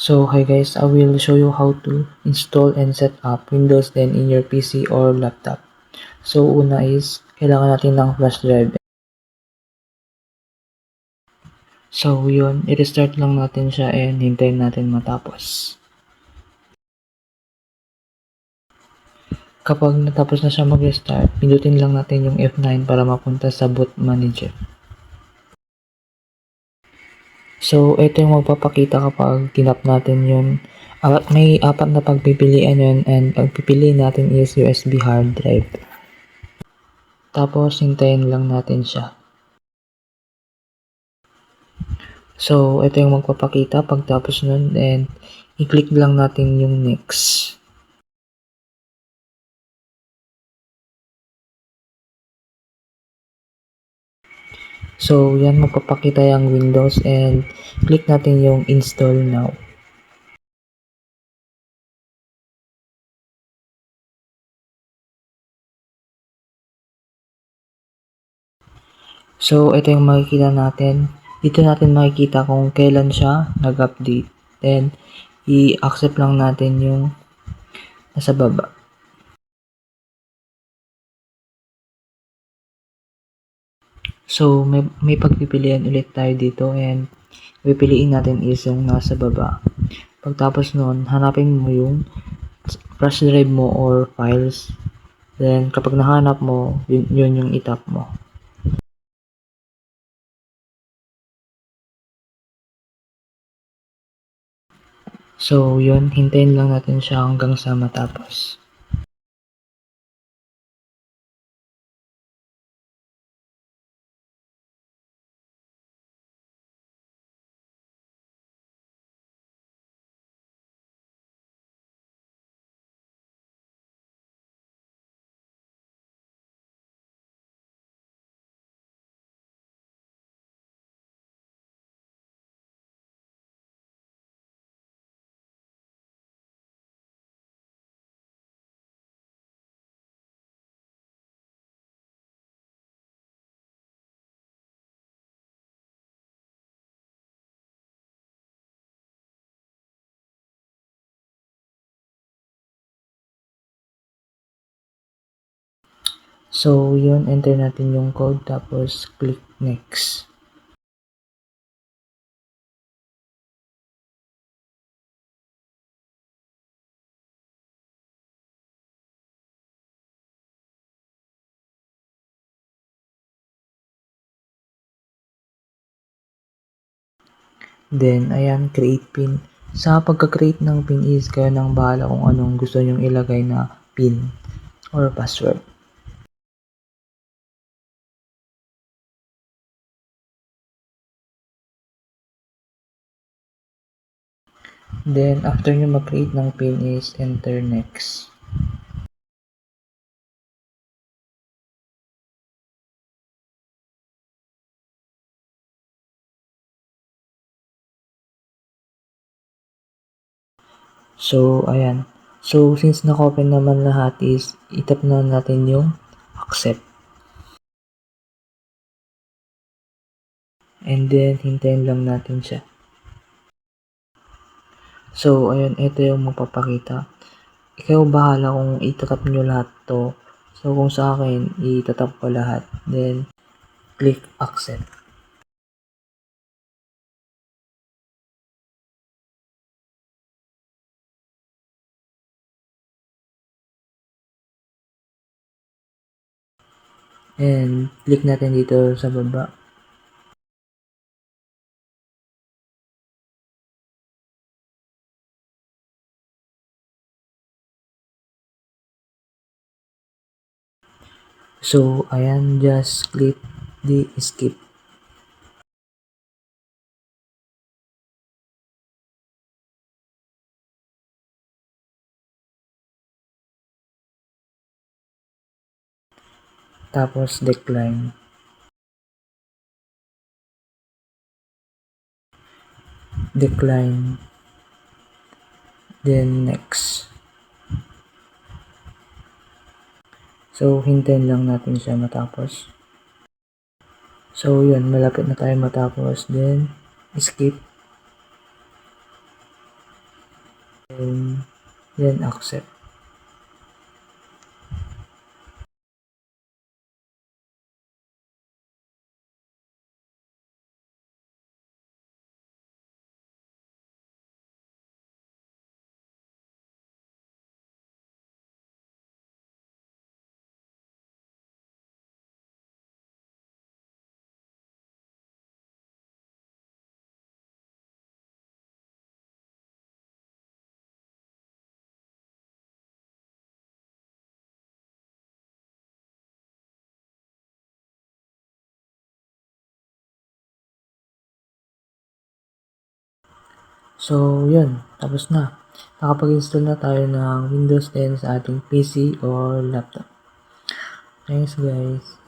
So hi guys, I will show you how to install and set up Windows 10 in your PC or laptop. So una is, kailangan natin ng flash drive. So yun, i-restart lang natin siya and hintayin natin matapos. Kapag natapos na siya mag-restart, pindutin lang natin yung F9 para mapunta sa boot manager. So ito yung magpapakita kapag tinap natin yun. May apat na pagpipilian yun and pagpipili natin is USB hard drive. Tapos hintayin lang natin siya. So, ito yung magpapakita pagtapos nun and i-click lang natin yung next. So, yan magpapakita yung Windows and click natin yung install now. So, ito yung makikita natin. Dito natin makikita kung kailan siya nag-update. Then, i-accept lang natin yung nasa baba. So, may pagpipilian ulit tayo dito and pipiliin natin is yung nasa baba. Pagtapos nun, hanapin mo yung flash drive mo or files. Then, kapag nahanap mo, yun yung itap mo. So, yun, hintayin lang natin siya hanggang sa matapos. So, yun, enter natin yung code, tapos click next. Then, ayan, create pin. Sa pagka-create ng pin is kayo nang bahala kung anong gusto nyong ilagay na pin or password. Then, after nyo mag-create ng pin is enter next. So, ayan. So, since naka-open naman lahat is itap na natin yung accept. And then, hintayin lang natin siya. So, ayun, ito yung magpapakita. Ikaw bahala kung itatap nyo lahat to. So, kung sa akin, itatap ko lahat. Then, click accept. And, click natin dito sa baba. So, ayan, just click the skip. Tapos, decline. Decline. Then, next. So, hintayin lang natin siya matapos. So, yun, malapit na tayo matapos. Then, skip. Then accept. So, yun. Tapos na. Nakapag-install na tayo ng Windows 10 sa ating PC or laptop. Thanks guys.